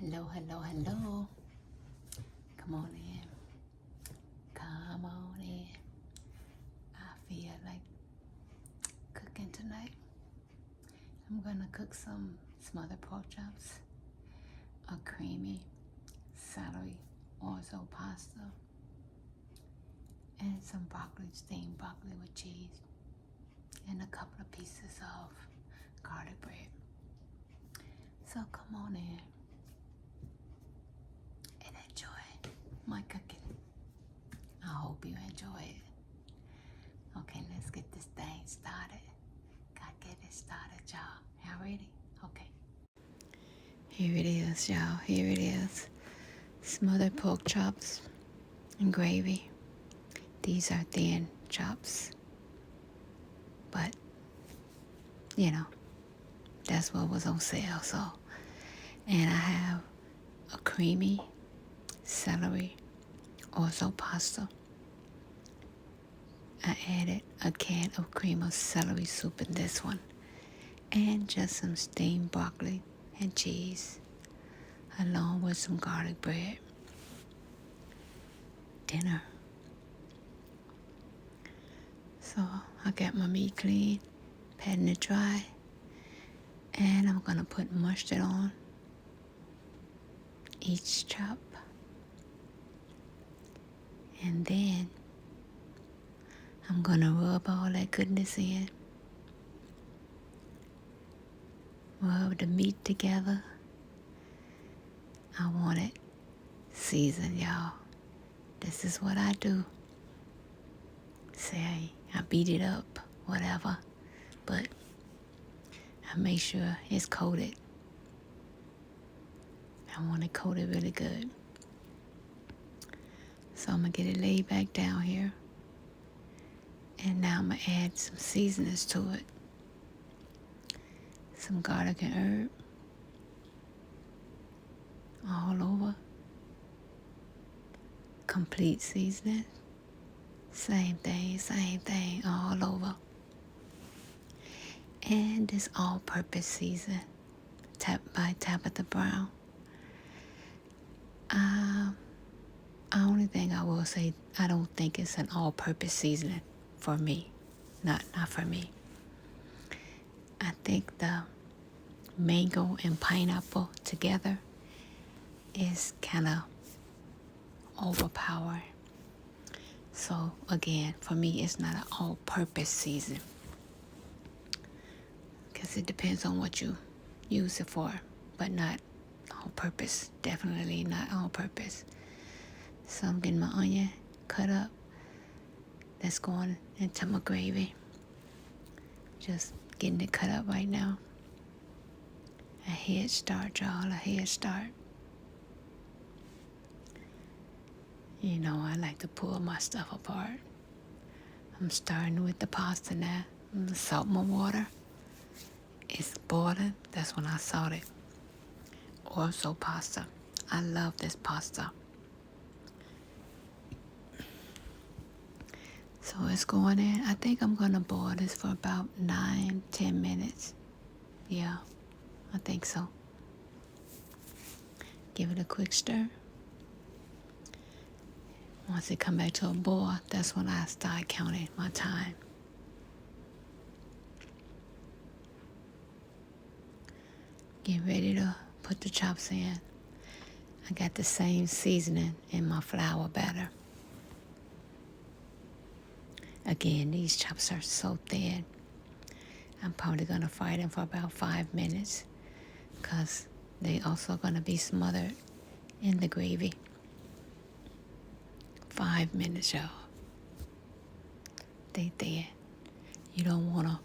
Hello, hello, hello. Come on in. Come on in. I feel like cooking tonight. I'm gonna cook some smothered pork chops, a creamy celery orzo pasta, and some broccoli, steamed broccoli with cheese, and a couple of pieces of garlic bread. So come on in and enjoy my cooking. I hope you enjoy it. Okay, let's get this thing started. Gotta get it started, y'all. Y'all ready? Okay. Here it is, y'all. Here it is. Smothered pork chops and gravy. These are thin chops. But, you know, that's what was on sale, so. And I have a creamy celery orzo pasta. I added a can of cream of celery soup in this one. And just some steamed broccoli and cheese, along with some garlic bread. Dinner. So I got my meat clean, patting it dry, and I'm gonna put mustard on each chop. And then I'm gonna rub all that goodness in. Rub the meat together. I want it seasoned, y'all. This is what I do. Say I beat it up, whatever, but I make sure it's coated. I want it coated really good. So I'm gonna get it laid back down here. And now I'm gonna add some seasonings to it. Some garlic and herb all over. Complete seasoning. Same thing all over. And this all-purpose season, by Tabitha Brown. Only thing I will say, I don't think it's an all-purpose seasoning for me. Not for me. I think the mango and pineapple together is kind of overpowering. So again, for me, it's not an all-purpose season, because it depends on what you use it for, but not all-purpose. Definitely not all-purpose. So I'm getting my onion cut up. That's going into my gravy. Just getting it cut up right now. A head start, y'all, a head start. You know, I like to pull my stuff apart. I'm starting with the pasta now. I'm gonna salt my water. It's boiling. That's when I salt it. Orzo pasta. I love this pasta. So it's going in. I think I'm gonna boil this for about 9-10 minutes. Yeah, I think so. Give it a quick stir. Once it come back to a boil, that's when I start counting my time. Get ready to put the chops in. I got the same seasoning in my flour batter. Again, these chops are so thin. I'm probably gonna fry them for about 5 minutes, because they also gonna be smothered in the gravy. 5 minutes, y'all. They thin. You don't wanna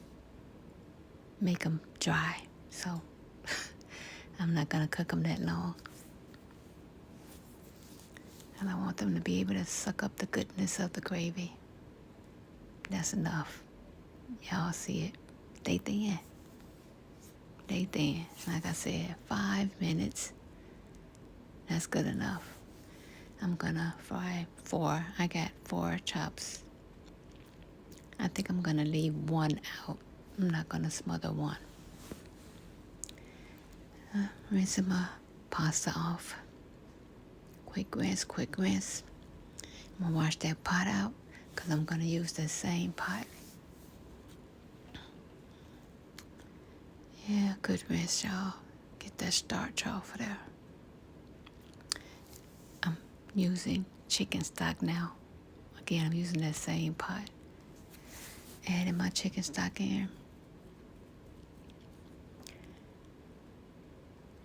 make them dry, so I'm not gonna cook them that long. And I want them to be able to suck up the goodness of the gravy. That's enough. Y'all see it? They thin. They thin. Like I said, 5 minutes. That's good enough. I'm gonna fry 4. I got 4 chops. I think I'm gonna leave 1 out. I'm not gonna smother 1. Rinsing my pasta off. Quick rinse, quick rinse. I'm going to wash that pot out because I'm going to use the same pot. Yeah, good rinse, y'all. Get that starch off of there. I'm using chicken stock now. Again, I'm using that same pot. Adding my chicken stock in.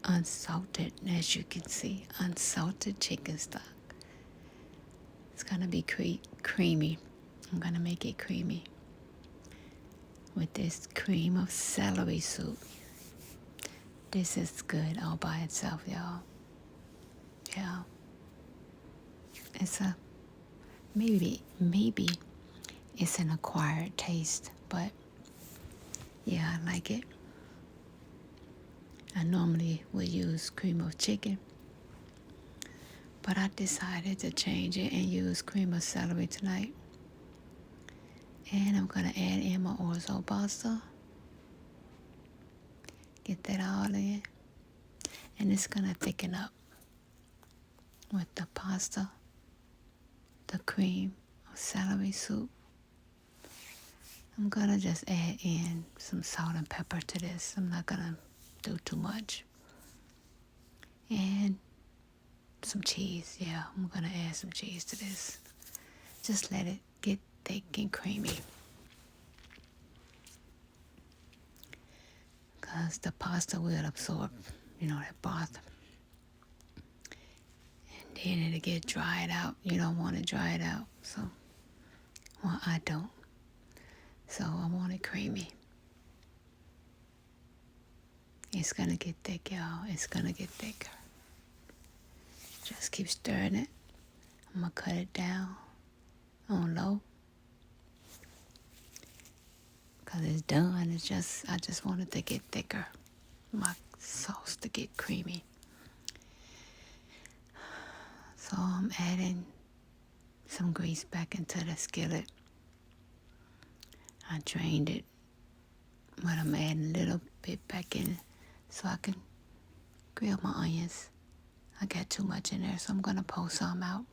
Unsalted, as you can see, unsalted chicken stock. It's gonna be creamy. I'm gonna make it creamy with this cream of celery soup. This is good all by itself, y'all. Yeah. It's a maybe it's an acquired taste, but yeah, I like it. I normally would use cream of chicken, but I decided to change it and use cream of celery tonight. And I'm going to add in my Orzo pasta. Get that all in. And it's going to thicken up with the pasta, the cream of celery soup. I'm going to just add in some salt and pepper to this. I'm not going to do too much. And some cheese. Yeah, I'm going to add some cheese to this. Just let it get thick and creamy. Because the pasta will absorb, that broth. And then it'll get dried out. You don't want to dry it out. So, well, I don't. So I want it creamy. It's going to get thick, y'all. It's going to get thicker. Just keep stirring it. I'm going to cut it down on low. Because it's done. I just want it to get thicker. My sauce to get creamy. So I'm adding some grease back into the skillet. I drained it, but I'm adding a little bit back in so I can grill my onions. I got too much in there, so I'm going to pull some out.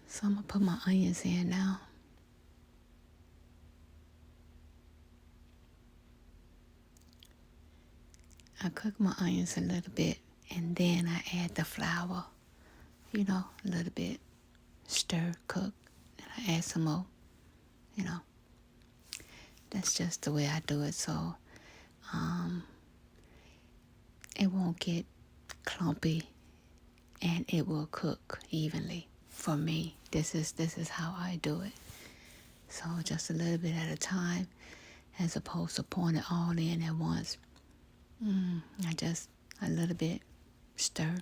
So I'm going to put my onions in now. I cook my onions a little bit, and then I add the flour, a little bit. Stir, cook, and I add some more, That's just the way I do it, so it won't get clumpy, and it will cook evenly. For me, this is how I do it. So just a little bit at a time, as opposed to pouring it all in at once. I just a little bit stir,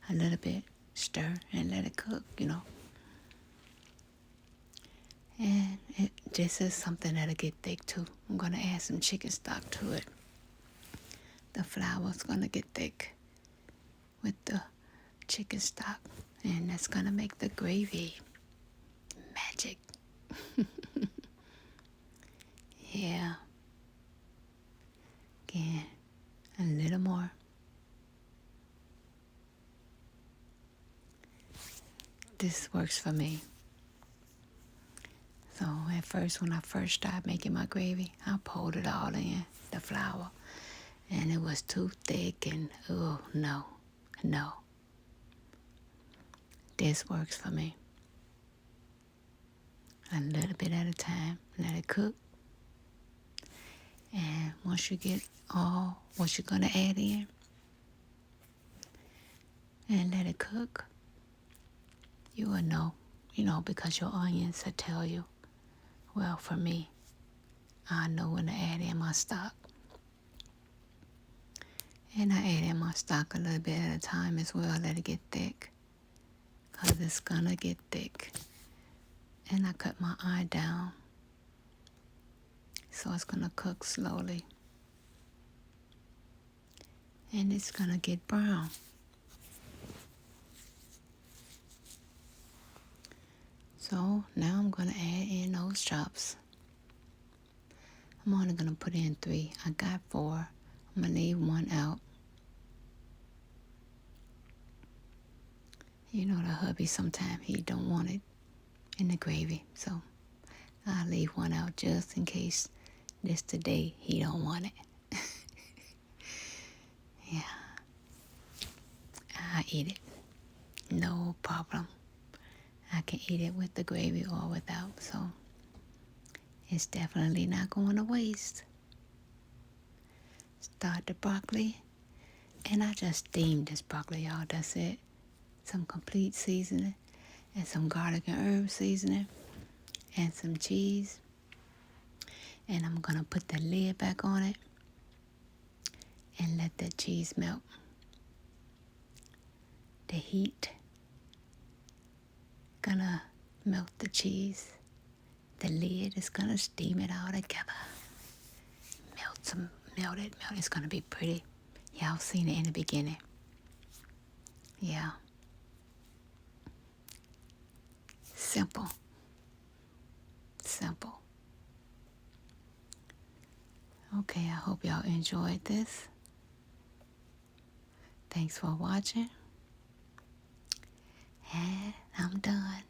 a little bit stir, and let it cook, And this is something that'll get thick too. I'm going to add some chicken stock to it. The flour's going to get thick with the chicken stock. And that's going to make the gravy magic. Yeah. Again, a little more. This works for me. So at first, when I first started making my gravy, I poured it all in, the flour. And it was too thick and, oh, no. This works for me. A little bit at a time, let it cook. And once you get all what you're going to add in, and let it cook, you will know, because your onions will tell you. Well, for me, I know when to add in my stock. And I add in my stock a little bit at a time as well, let it get thick. Because it's going to get thick. And I cut my eye down. So it's going to cook slowly. And it's going to get brown. So now I'm going to add in those chops. I'm only going to put in 3. I got 4. I'm going to leave 1 out. You know, the hubby sometimes he don't want it in the gravy. So I'll leave 1 out just in case this today he don't want it. Yeah. I eat it. No problem. I can eat it with the gravy or without. So it's definitely not going to waste. Start the broccoli. And I just steamed this broccoli, y'all. That's it. Some complete seasoning. And some garlic and herb seasoning. And some cheese. And I'm going to put the lid back on it. And let the cheese melt. The heat gonna melt the cheese. The lid is gonna steam it all together. Melt it. It's gonna be pretty. Y'all seen it in the beginning. Yeah. Simple. Okay, I hope y'all enjoyed this. Thanks for watching. And I'm done.